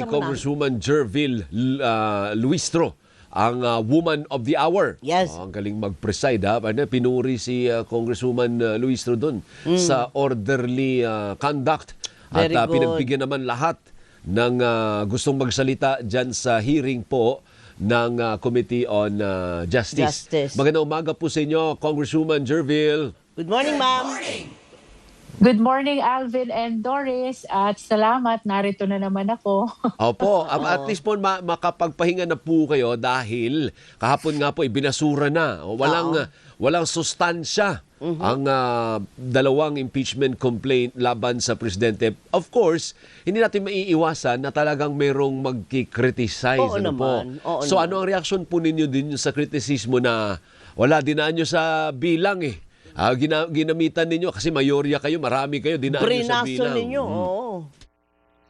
Congresswoman Jervil Luistro, ang Woman of the Hour. Yes. Ang galing mag-preside. Pinuri si Congresswoman Luistro doon sa orderly conduct. At Very good. pinagbigyan naman lahat ng gustong magsalita dyan sa hearing po ng Committee on Justice. Magandang umaga po sa inyo, Congresswoman Jervil. Good morning, ma'am. Good morning, Alvin and Doris. At salamat, narito na naman ako. Opo, at least po makapagpahinga na po kayo dahil kahapon nga po ibinasura na. Walang sustansya ang dalawang impeachment complaint laban sa presidente. Of course, hindi natin maiiwasan na talagang merong magkikriticize. Oo naman. Oo So naman. ano ang reaksyon po ninyo din sa kritisismo na wala dinaan nyo sa bilang ginamitan ninyo kasi mayorya kayo, marami kayo, dinaan nyo sa Brinaso bilang. ninyo, oo.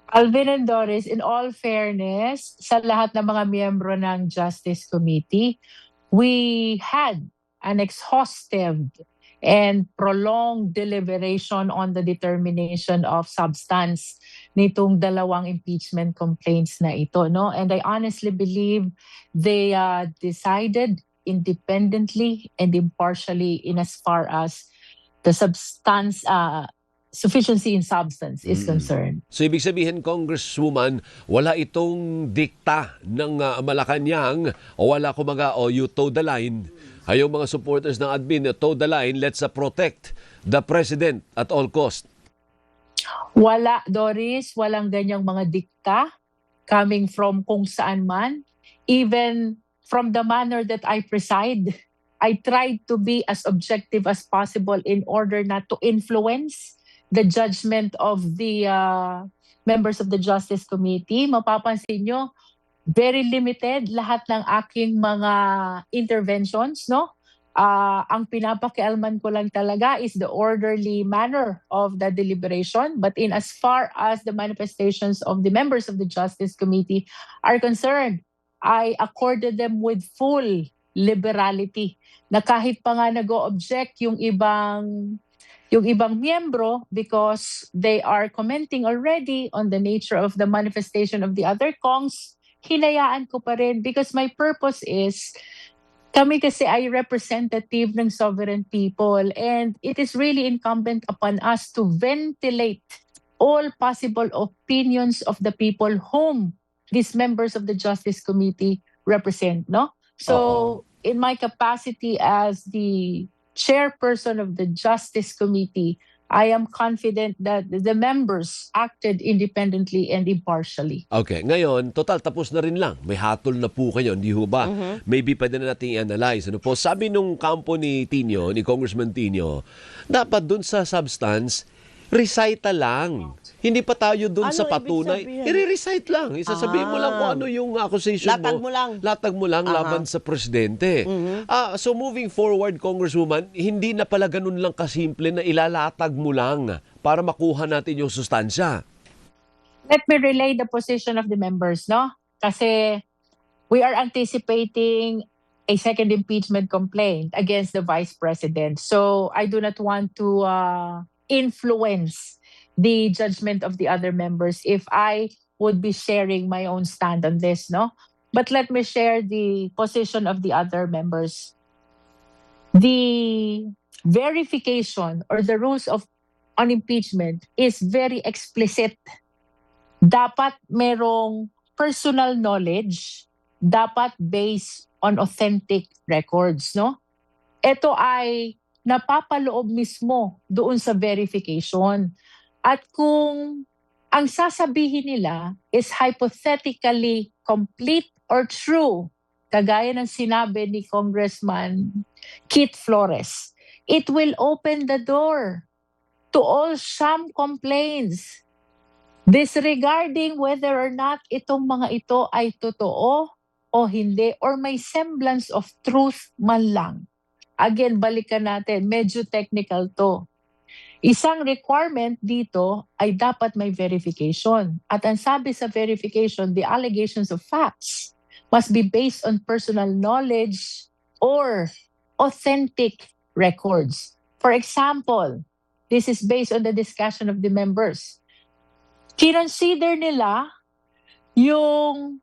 Alvin and Doris, in all fairness, sa lahat ng mga miyembro ng Justice Committee, we had an exhaustive and prolonged deliberation on the determination of substance nitong dalawang impeachment complaints na ito, no? And I honestly believe they decided independently and impartially in as far as the substance, sufficiency in substance is concerned. So ibig sabihin, Congresswoman, wala itong dikta ng Malacanang o wala you toe the line. Hayong mga supporters ng admin, toe the line, let's protect the President at all cost. Wala, Doris, walang ganyang mga dikta coming from kung saan man. Even from the manner that I preside, I tried to be as objective as possible in order not to influence the judgment of the members of the Justice Committee. Mapapansin nyo, very limited lahat ng aking mga interventions, no? Ang pinapakialman ko lang talaga is the orderly manner of the deliberation. But in as far as the manifestations of the members of the Justice Committee are concerned, I accorded them with full liberality. Na kahit pa nga nag-o-object yung ibang miyembro because they are commenting already on the nature of the manifestation of the other Kongs, hinayaan ko pa rin because my purpose is kami kasi ay representative ng sovereign people and it is really incumbent upon us to ventilate all possible opinions of the people whom these members of the Justice Committee represent, no? So, in my capacity as the chairperson of the Justice Committee, I am confident that the members acted independently and impartially. Okay, ngayon, total tapos na rin lang. May hatol na po kayo, hindi ho ba? Maybe pwede na natin i-analyze. Ano po? Sabi nung kampo ni Tino, ni Congressman Tino, dapat dun sa substance, recital lang. Hindi pa tayo dun sa patunay. I-recite lang. Isasabihin mo lang kung ano yung accusation Latag mo lang. Latag mo lang laban sa presidente. So moving forward, Congresswoman, hindi na pala ganun lang kasimple na ilalatag mo lang para makuha natin yung sustansya. Let me relay the position of the members, no? Kasi we are anticipating a second impeachment complaint against the Vice President. So I do not want to influence the judgment of the other members if I would be sharing my own stand on this, no? But let me share the position of the other members. The verification or the rules on impeachment is very explicit. Dapat merong personal knowledge, dapat based on authentic records, no? Ito ay napapaloob mismo doon sa verification. At kung ang sasabihin nila is hypothetically complete or true, kagaya ng sinabi ni Congressman Kit Flores, it will open the door to all sham complaints disregarding whether or not itong mga ito ay totoo o hindi or may semblance of truth man lang. Again, balikan natin, medyo technical to. Isang requirement dito ay dapat may verification. At ang sabi sa verification, the allegations of facts must be based on personal knowledge or authentic records. For example, this is based on the discussion of the members. Kinonsider nila yung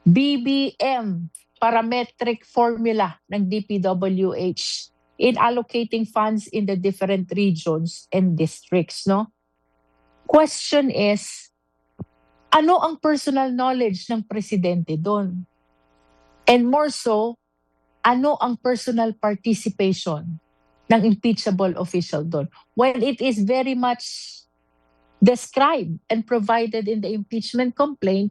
BBM, parametric formula ng DPWH in allocating funds in the different regions and districts, no? Question is, ano ang personal knowledge ng presidente doon? And more so, ano ang personal participation ng impeachable official doon? When it is very much described and provided in the impeachment complaint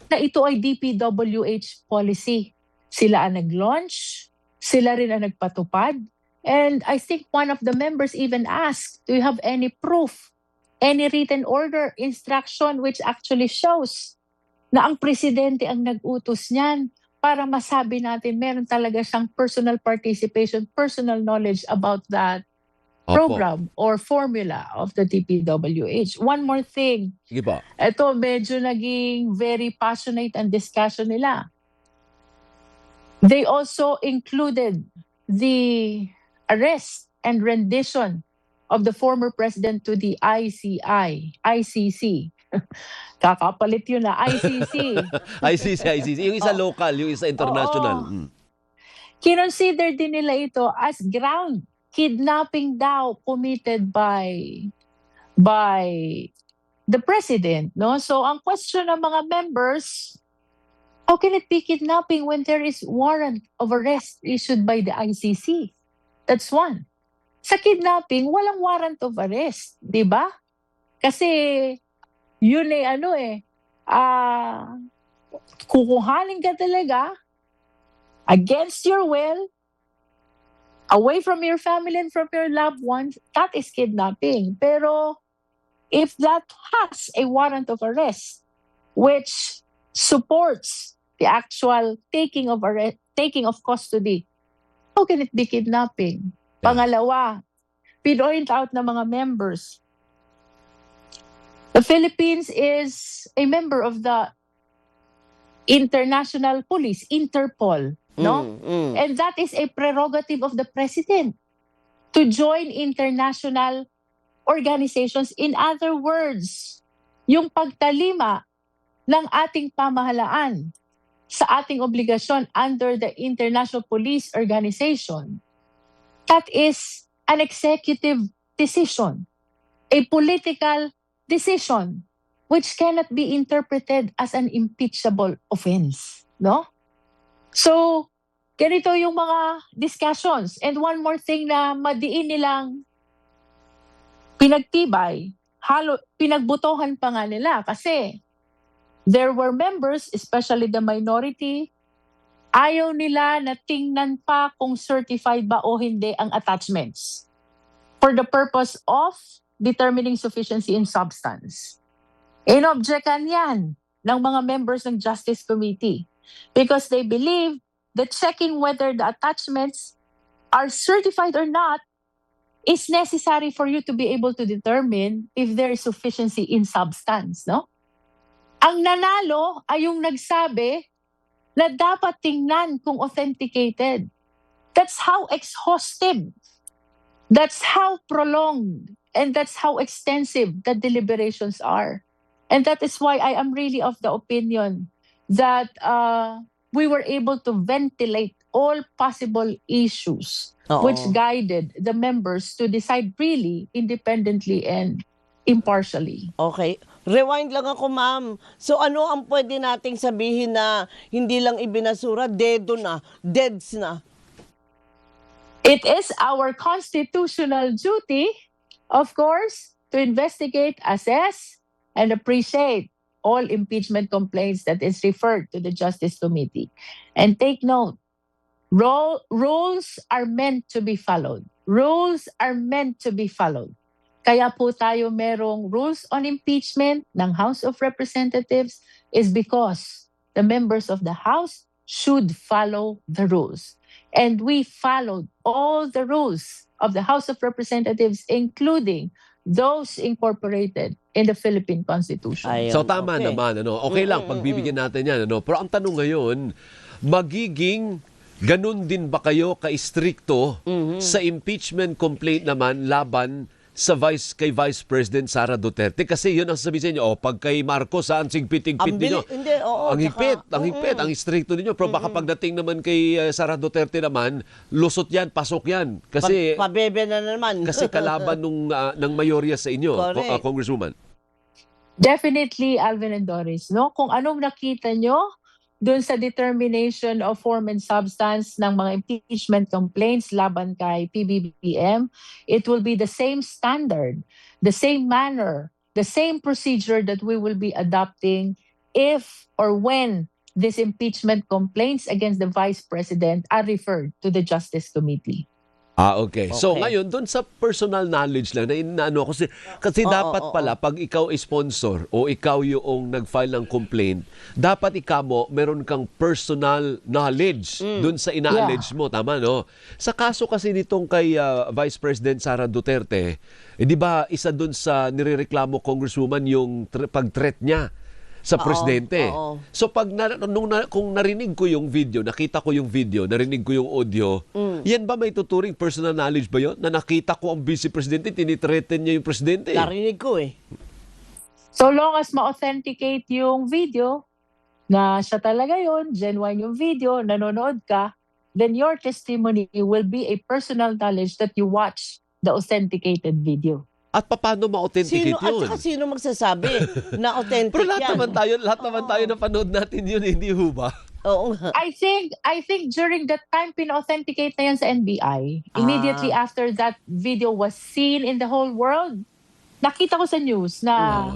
na ito ay DPWH policy. Sila ang nag-launch, sila rin ang nagpatupad. And I think one of the members even asked, do you have any proof, any written order, instruction which actually shows na ang presidente ang nag-utos niyan para masabi natin meron talaga siyang personal participation, personal knowledge about that program or formula of the DPWH. One more thing. Sige po. Ito medyo naging very passionate ang discussion nila. They also included the arrest and rendition of the former president to the ICC. Kakapalit yun na, ICC. ICC. Yung isa local, yung isa international. Kinonsider din nila ito as ground kidnapping daw committed by the president, no? So ang question ng mga members, how can it be kidnapping when there is warrant of arrest issued by the ICC? That's one. Sa kidnapping, walang warrant of arrest, di ba? Kasi yun kukuhanin ka talaga against your will, away from your family and from your loved ones, that is kidnapping. Pero if that has a warrant of arrest, which supports the actual taking of custody, how can it be kidnapping? Pangalawa, pinoint out ng mga members, the Philippines is a member of the International Police, Interpol, no? And that is a prerogative of the president to join international organizations. In other words, yung pagtalima ng ating pamahalaan sa ating obligasyon under the International Police Organization, that is an executive decision, a political decision, which cannot be interpreted as an impeachable offense, no? So, ganito yung mga discussions. And one more thing na madiin nilang pinagtibay, pinagbutohan pa nga nila kasi there were members, especially the minority, ayaw nila na tingnan pa kung certified ba o hindi ang attachments for the purpose of determining sufficiency in substance. Inobjectan yan ng mga members ng Justice Committee because they believe that checking whether the attachments are certified or not is necessary for you to be able to determine if there is sufficiency in substance, no? Ang nanalo ay yung nagsabi na dapat tingnan kung authenticated. That's how exhaustive, that's how prolonged, and that's how extensive the deliberations are. And that is why I am really of the opinion that we were able to ventilate all possible issues which guided the members to decide really independently and impartially. Okay. Rewind lang ako, ma'am. So ano ang pwede nating sabihin na hindi lang ibinasura, deads na? It is our constitutional duty, of course, to investigate, assess, and appreciate all impeachment complaints that is referred to the Justice Committee. And take note, rules are meant to be followed. Rules are meant to be followed. Kaya po tayo merong rules on impeachment ng House of Representatives is because the members of the House should follow the rules. And we followed all the rules of the House of Representatives, including those incorporated in the Philippine Constitution. Ayun, So tama okay. naman, okay lang, pagbibigyan natin yan. Pero ang tanong ngayon, magiging ganun din ba kayo ka-istrikto sa impeachment complaint naman laban kay Vice President Sara Duterte? Kasi yun ang sasabihin sa inyo, pag kay Marcos, saan sigpiting-pit ninyo? Hindi, oo. Ang higpit, ang stricto ninyo. Pero baka pagdating naman kay Sara Duterte naman, lusot yan, pasok yan. Kasi Pabebe na naman. kasi kalaban ng mayorya sa inyo, Correct. Congresswoman. Definitely, Alvin and Doris, no? Kung anong nakita nyo doon sa determination of form and substance ng mga impeachment complaints laban kay PBBM, it will be the same standard, the same manner, the same procedure that we will be adopting if or when these impeachment complaints against the Vice President are referred to the Justice Committee. Okay. So Okay. ngayon, doon sa personal knowledge lang, na inaano ko, kasi dapat pala, pag ikaw ay sponsor o ikaw yung nag-file ng complaint, dapat ikaw mo, meron kang personal knowledge doon sa ina-allege mo. Tama, no? Sa kaso kasi nitong kay Vice President Sara Duterte, di ba, isa doon sa nirereklamo, Congresswoman, yung pag-threat niya sa presidente. oo. So kung narinig ko yung video, nakita ko yung video, narinig ko yung audio, yan ba may tuturing personal knowledge ba yun? Na nakita ko ang vice presidente, tinitreaten niya yung presidente. Narinig ko eh. So long as ma-authenticate yung video na siya talaga yun, genuine yung video, nanonood ka, then your testimony will be a personal knowledge that you watch the authenticated video. At paano ma-authenticate At yun? saka sino magsasabi na authentic Pero lahat yan? naman tayo napanood natin yun, hindi ho ba? Oo nga. I think during that time pina-authenticate na yan sa NBI. Immediately after that video was seen in the whole world, nakita ko sa news na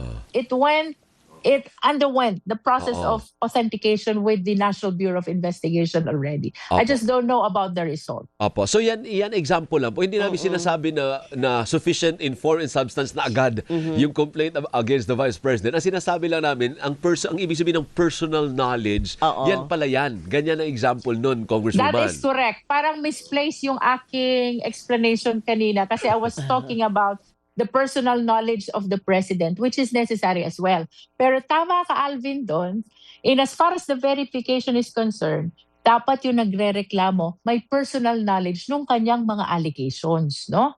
it underwent the process of authentication with the National Bureau of Investigation already. I just don't know about the result. Opo. So yan example lang po. Hindi namin sinasabi na sufficient in form and substance na agad yung complaint against the Vice President. Ang sinasabi lang namin, ang ibig sabihin ng personal knowledge, yan pala yan. Ganyan ang example nun, Congresswoman. That is correct. Parang misplaced yung aking explanation kanina kasi I was talking about the personal knowledge of the president, which is necessary as well. Pero tama ka, Alvin, doon, in as far as the verification is concerned, dapat yung nagre-reklamo may personal knowledge nung kanyang mga allegations, no?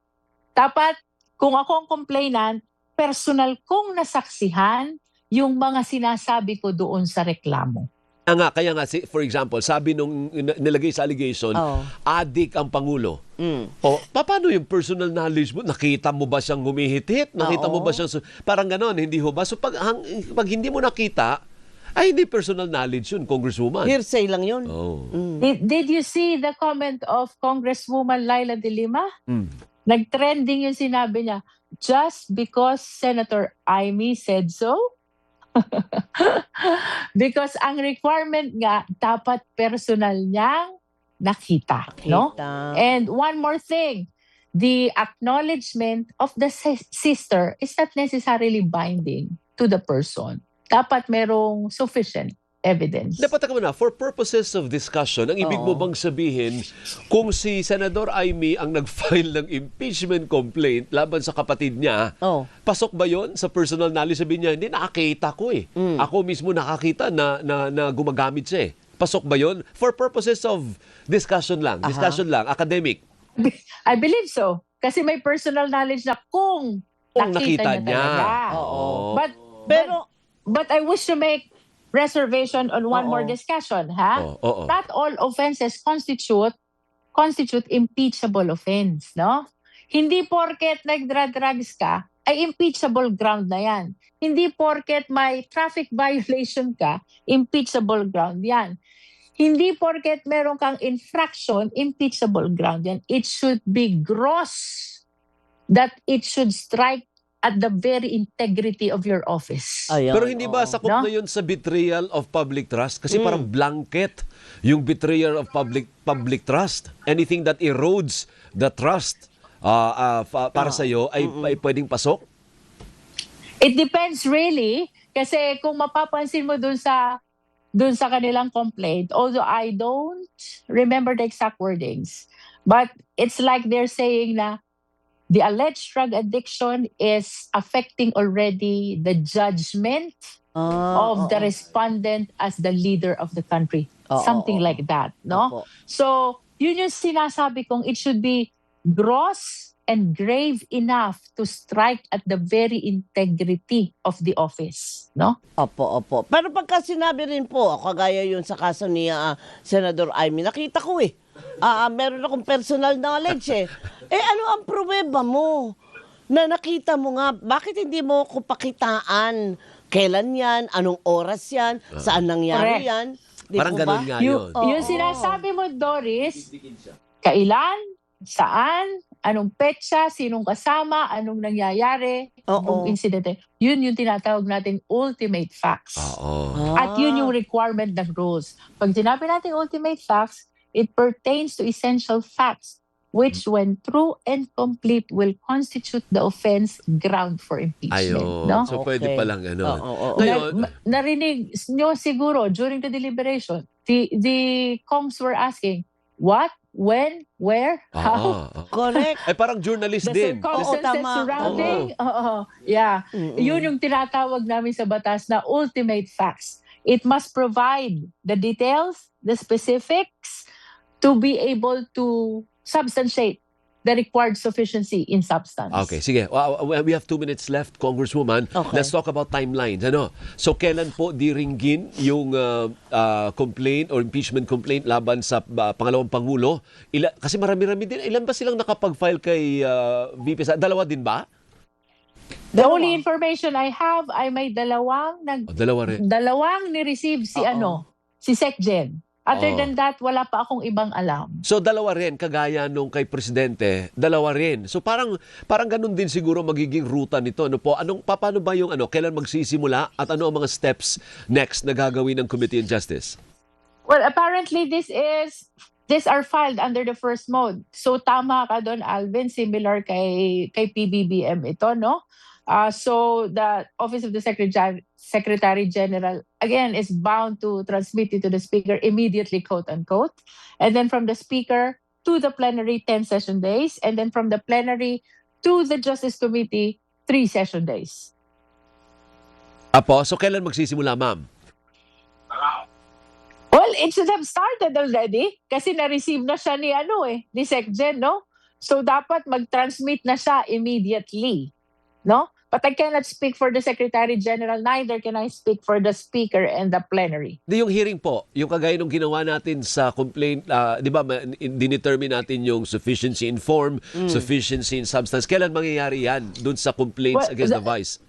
Dapat, kung ako ang complainant, personal kong nasaksihan yung mga sinasabi ko doon sa reklamo. Kaya nga, for example, sabi nung nilagay sa allegation, adik ang Pangulo. O, paano yung personal knowledge mo? Nakita mo ba siyang humihit-hit? Nakita mo ba siyang... Parang ganon, hindi ho ba? So pag hindi mo nakita, ay hindi personal knowledge yun, Congresswoman. Hearsay lang yun. Did you see the comment of Congresswoman Laila de Lima? Nag-trending yung sinabi niya, just because Senator Amy said so? Because ang requirement nga, dapat personal niyang nakita. No? And one more thing, the acknowledgement of the sister is not necessarily binding to the person. Dapat merong sufficient evidence. Dapat ka na, for purposes of discussion, ang ibig mo bang sabihin, kung si Senador Amy ang nag-file ng impeachment complaint laban sa kapatid niya, pasok ba yon sa personal knowledge? Sabihin niya, hindi, nakakita ko eh. Ako mismo nakakita na gumagamit siya eh. Pasok ba yon? For purposes of discussion lang, academic. I believe so. Kasi may personal knowledge na kung nakita niya. Talaga. But I wish to make reservation on one more discussion, ha? Not all offenses constitute impeachable offense, no? Hindi porket nagdra-drugs ka, ay impeachable ground na yan. Hindi porket may traffic violation ka, impeachable ground yan. Hindi porket meron kang infraction, impeachable ground yan. It should be gross that it should strike at the very integrity of your office. Pero hindi ba sakop na yun sa betrayal of public trust? Kasi parang blanket yung betrayal of public trust. Anything that erodes the trust para sa iyo ay pwedeng pasok? It depends really. Kasi kung mapapansin mo dun sa kanilang complaint, although I don't remember the exact wordings, but it's like they're saying na the alleged drug addiction is affecting already the judgment of the respondent as the leader of the country. Something like that, no? So, yun yung sinasabi kong it should be gross and grave enough to strike at the very integrity of the office, no? Opo, opo. Pero pagka sinabi rin po, kagaya yun sa kaso ni Senador Amy, nakita ko meron akong personal knowledge ano ang pruweba mo na nakita mo nga? Bakit hindi mo ko pakitaan? Kailan yan? Anong oras yan? Saan nangyari Correct. yan? Di Parang po ganun ba? nga Yung, yun. yung sinasabi mo, Doris, kailan, saan, anong petsa, sinong kasama, anong nangyayari, Oo. anong insidente. Yun yung tinatawag natin ultimate facts. Oo. At yun yung requirement ng rules. Pag sinabi natin ultimate facts, it pertains to essential facts which when true and complete will constitute the offense ground for impeachment. Ayun. No? So pwede Okay. palang ano. Oo, oo. Ngayon, Narinig nyo siguro during the deliberation, the Kongs were asking, what, when, where, how? Correct. Ay parang journalist The din. circumstances Oo, tama. surrounding. Oo. Yeah. Mm-mm. Yun yung tinatawag namin sa batas na ultimate facts. It must provide the details, the specifics, to be able to substantiate the required sufficiency in substance. Okay, sige. We have 2 minutes left, Congresswoman. Okay. Let's talk about timelines. Ano? So, kailan po diringgin yung complaint or impeachment complaint laban sa pangalawang Pangulo? Kasi marami-rami din. Ilan ba silang nakapag-file kay VP? Dalawa din ba? The only information I have ay may dalawang Dalawa rin. dalawang ni-receive si si SecGen. Other Oo. than that, wala pa akong ibang alam. So, dalawa rin, kagaya nung kay Presidente, dalawa rin. So, parang ganun din siguro magiging ruta nito. Ano po? Paano ba yung kailan magsisimula at ano ang mga steps next na gagawin ng Committee on Justice? Well, apparently these are filed under the first mode. So tama ka doon, Alvin, similar kay PBBM ito, no? So the Office of the Secretary General again is bound to transmit it to the Speaker immediately, quote unquote, and then from the Speaker to the plenary 10 session days, and then from the plenary to the Justice Committee 3 session days. Apo, so kailan magsisimula, ma'am? Well, it should have started already kasi na-receive na siya ni SecGen, no? So dapat mag-transmit na siya immediately, no? But I cannot speak for the Secretary General, neither can I speak for the Speaker and the plenary. Yung hearing po, yung kagaya nung ginawa natin sa complaint, di ba, dinetermine natin yung sufficiency in form, sufficiency in substance. Kailan mangyayari yan dun sa complaints Well, against the Vice?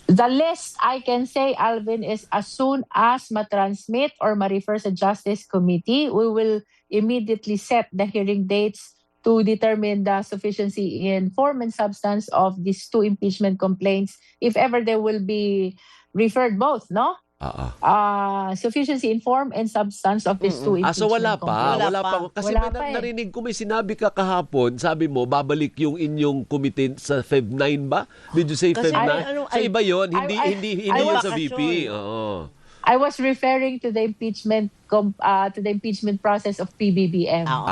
The list I can say, Alvin, is as soon as ma-transmit or ma-refer sa Justice Committee, we will immediately set the hearing dates to determine the sufficiency in form and substance of these 2 impeachment complaints, if ever they will be referred both, no? Sufficiency in form and substance of these 2 impeachment So wala pa. complaints. Wala pa. Kasi Wala may pa eh. narinig ko, may sinabi ka kahapon, sabi mo, babalik yung inyong committee sa Feb 9 ba? Did you say Kasi Feb 9? ay, So iba yun, hindi I yun was- sa VP. Oo. I was referring to the impeachment process of PBBM. no?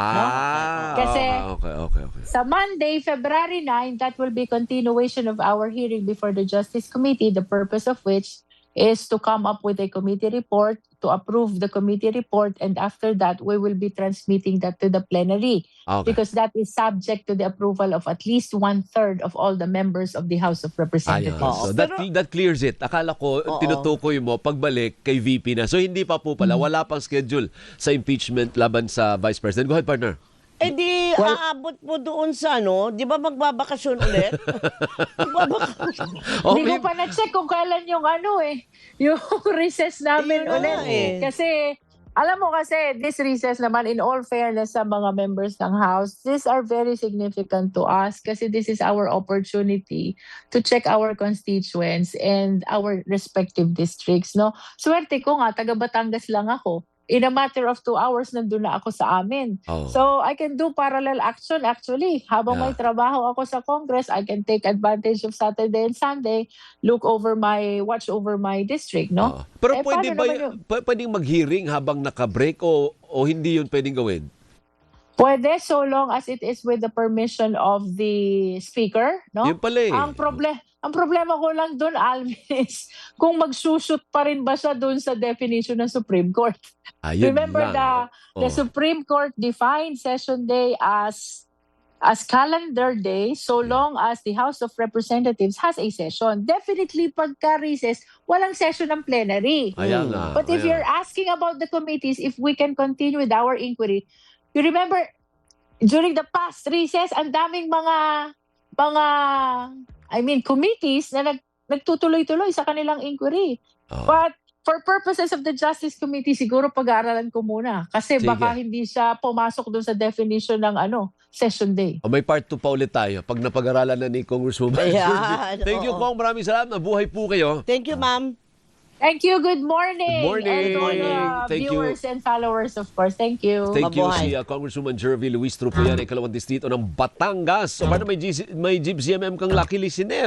Kasi- Okay. Sa Monday, February 9, that will be continuation of our hearing before the Justice Committee, the purpose of which is to come up with a committee report, to approve the committee report, and after that, we will be transmitting that to the plenary Okay. because that is subject to the approval of at least 1/3 of all the members of the House of Ayun. Representatives. So that clears it. Akala ko, tinutukoy mo, pagbalik kay VP na. So hindi pa po pala, wala pang schedule sa impeachment laban sa Vice President. Go ahead, partner. Di aabot po doon sa di ba magbabakasyon ulit? Magbabakasyon. Oh, Hindi ko pa na-check kung kailan yung yung recess namin Yun na ulit. nga eh. Kasi, alam mo kasi, this recess naman, in all fairness sa mga members ng House, these are very significant to us kasi this is our opportunity to check our constituents and our respective districts. No? Swerte ko nga, taga Batangas lang ako. In a matter of 2 hours, nandun na ako sa amin. Oh. So, I can do parallel action actually. Habang may trabaho ako sa Congress, I can take advantage of Saturday and Sunday, watch over my district, no? Pero Eh, pwede paano ba naman pwedeng mag-hearing habang naka-break o hindi yun pwedeng gawin? Pwede, so long as it is with the permission of the Speaker, no? Yun pala eh. Ang problema ko lang doon, Alvin, is kung magsushoot pa rin ba siya doon sa definition ng Supreme Court. Ayun Remember lang. the Supreme Court defined session day as as calendar day so long as the House of Representatives has a session. Definitely, pagka-recess, walang session ng plenary. Ayan nga. But if ayan. you're asking about the committees, if we can continue with our inquiry, you remember, during the past recess, ang daming mga committees na nagtutuloy-tuloy sa kanilang inquiry. Oh. But for purposes of the Justice Committee, siguro pag-aaralan ko muna. Kasi Sige. baka hindi siya pumasok doon sa definition ng session day. May part 2 pa ulit tayo pag napag-aralan na ni Congresswoman. Ayan, Thank you, oo. Kong. Maraming salamat. Nabuhay po kayo. Thank you, ma'am. Thank you. Good morning. Good morning. And all the Thank you. viewers and followers, of course. Thank you. Thank you Mabuhay. si Congresswoman Jervy Luis Trupo yan, ikalawang distrito ng Batangas. So, paano may GCMM kang Lucky Listener?